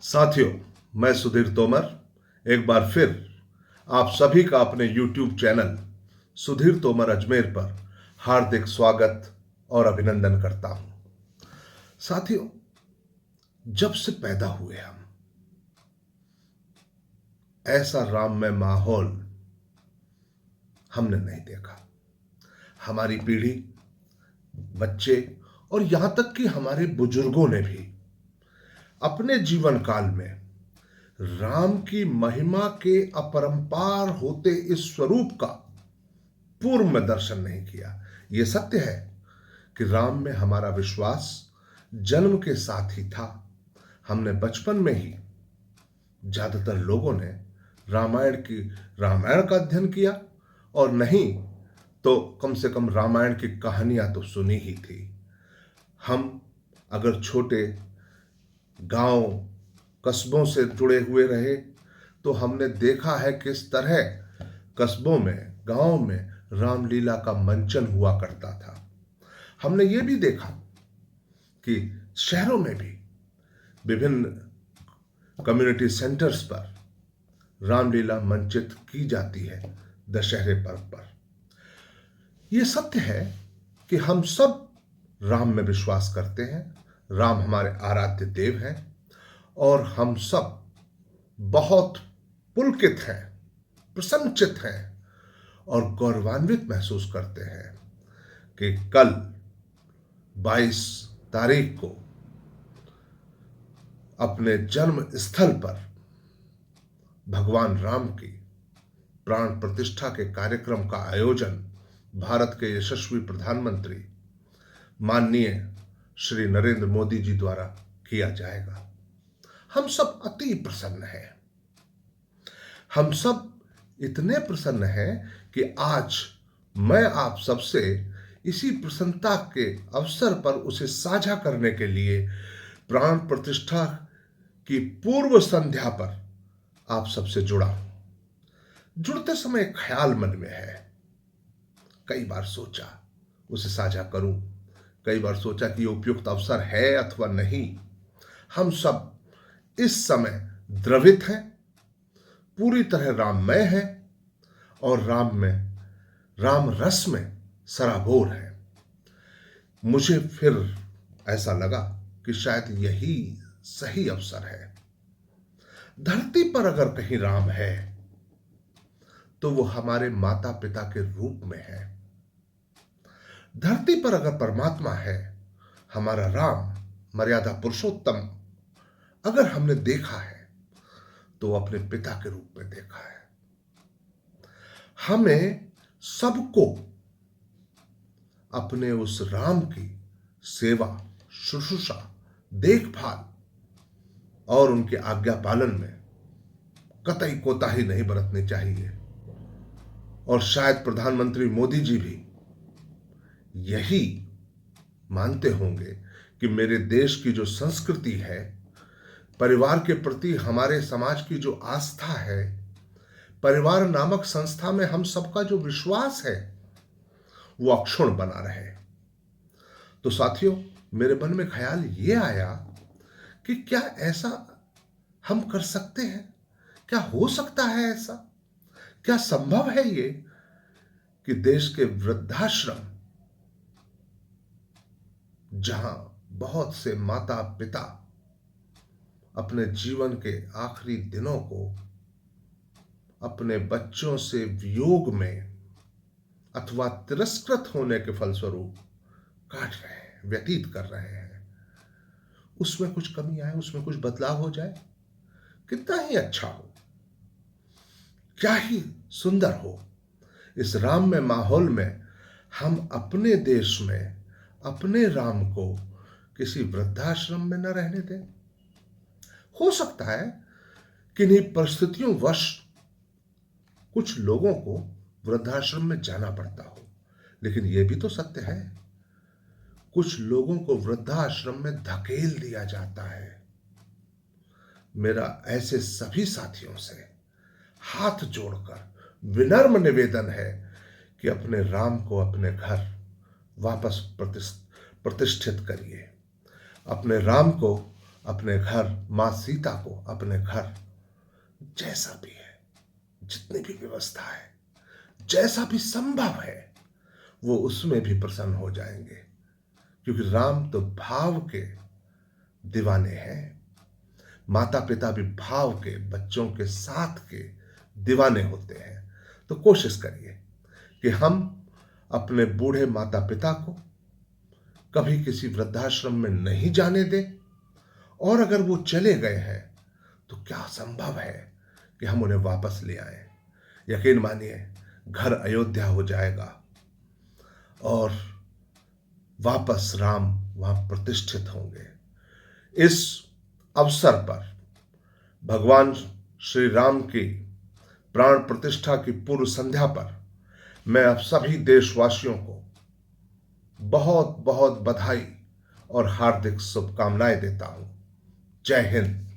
साथियों, मैं सुधीर तोमर एक बार फिर आप सभी का अपने YouTube चैनल सुधीर तोमर अजमेर पर हार्दिक स्वागत और अभिनंदन करता हूं। साथियों, जब से पैदा हुए हम ऐसा राममय माहौल हमने नहीं देखा। हमारी पीढ़ी, बच्चे और यहां तक कि हमारे बुजुर्गों ने भी अपने जीवन काल में राम की महिमा के अपरंपार होते इस स्वरूप का पूर्व में दर्शन नहीं किया। यह सत्य है कि राम में हमारा विश्वास जन्म के साथ ही था। हमने बचपन में ही, ज्यादातर लोगों ने रामायण का अध्ययन किया और नहीं तो कम से कम रामायण की कहानियां तो सुनी ही थी। हम अगर छोटे गांव कस्बों से जुड़े हुए रहे तो हमने देखा है किस तरह कस्बों में, गांव में रामलीला का मंचन हुआ करता था। हमने ये भी देखा कि शहरों में भी विभिन्न कम्युनिटी सेंटर्स पर रामलीला मंचित की जाती है दशहरे पर्व पर। यह सत्य है कि हम सब राम में विश्वास करते हैं। राम हमारे आराध्य देव हैं और हम सब बहुत पुलकित हैं, प्रसन्नचित्त हैं और गौरवान्वित महसूस करते हैं कि कल 22 तारीख को अपने जन्म स्थल पर भगवान राम की प्राण प्रतिष्ठा के कार्यक्रम का आयोजन भारत के यशस्वी प्रधानमंत्री माननीय श्री नरेंद्र मोदी जी द्वारा किया जाएगा। हम सब अति प्रसन्न हैं। हम सब इतने प्रसन्न हैं कि आज मैं आप सबसे इसी प्रसन्नता के अवसर पर उसे साझा करने के लिए प्राण प्रतिष्ठा की पूर्व संध्या पर आप सबसे जुड़ा हूं। जुड़ते समय एक ख्याल मन में है। कई बार सोचा उसे साझा करूं, कई बार सोचा कि उपयुक्त अवसर है अथवा नहीं। हम सब इस समय द्रवित हैं, पूरी तरह राममय हैं और राम रस में सराबोर है। मुझे फिर ऐसा लगा कि शायद यही सही अवसर है। धरती पर अगर कहीं राम है तो वो हमारे माता पिता के रूप में है। धरती पर अगर परमात्मा है, हमारा राम मर्यादा पुरुषोत्तम अगर हमने देखा है तो अपने पिता के रूप में देखा है। हमें सबको अपने उस राम की सेवा, शुश्रूषा, देखभाल और उनके आज्ञा पालन में कतई कोताही नहीं बरतनी चाहिए। और शायद प्रधानमंत्री मोदी जी भी यही मानते होंगे कि मेरे देश की जो संस्कृति है, परिवार के प्रति हमारे समाज की जो आस्था है, परिवार नामक संस्था में हम सबका जो विश्वास है, वो अक्षुण्ण बना रहे। तो साथियों, मेरे मन में ख्याल ये आया कि क्या ऐसा हम कर सकते हैं? क्या हो सकता है ऐसा? क्या संभव है ये कि देश के वृद्धाश्रम, जहां बहुत से माता पिता अपने जीवन के आखिरी दिनों को अपने बच्चों से वियोग में अथवा तिरस्कृत होने के फलस्वरूप काट रहे हैं, व्यतीत कर रहे हैं, उसमें कुछ कमी आए, उसमें कुछ बदलाव हो जाए, कितना ही अच्छा हो, क्या ही सुंदर हो। इस राम में माहौल में हम अपने देश में अपने राम को किसी वृद्धाश्रम में न रहने दें। हो सकता है किन्हीं परिस्थितियों वश कुछ लोगों को वृद्धाश्रम में जाना पड़ता हो, लेकिन यह भी तो सत्य है कुछ लोगों को वृद्धाश्रम में धकेल दिया जाता है। मेरा ऐसे सभी साथियों से हाथ जोड़कर विनम्र निवेदन है कि अपने राम को अपने घर वापस प्रतिष्ठित करिए। अपने राम को अपने घर, मां सीता को अपने घर, जैसा भी है, जितनी भी व्यवस्था है, जैसा भी संभव है, वो उसमें भी प्रसन्न हो जाएंगे, क्योंकि राम तो भाव के दीवाने हैं। माता पिता भी भाव के, बच्चों के साथ के दीवाने होते हैं। तो कोशिश करिए कि हम अपने बूढ़े माता पिता को कभी किसी वृद्धाश्रम में नहीं जाने दें, और अगर वो चले गए हैं तो क्या संभव है कि हम उन्हें वापस ले आए। यकीन मानिए, घर अयोध्या हो जाएगा और वापस राम वहां प्रतिष्ठित होंगे। इस अवसर पर भगवान श्री राम की प्राण प्रतिष्ठा की पूर्व संध्या पर मैं आप सभी देशवासियों को बहुत बहुत बधाई और हार्दिक शुभकामनाएं देता हूं। जय हिंद।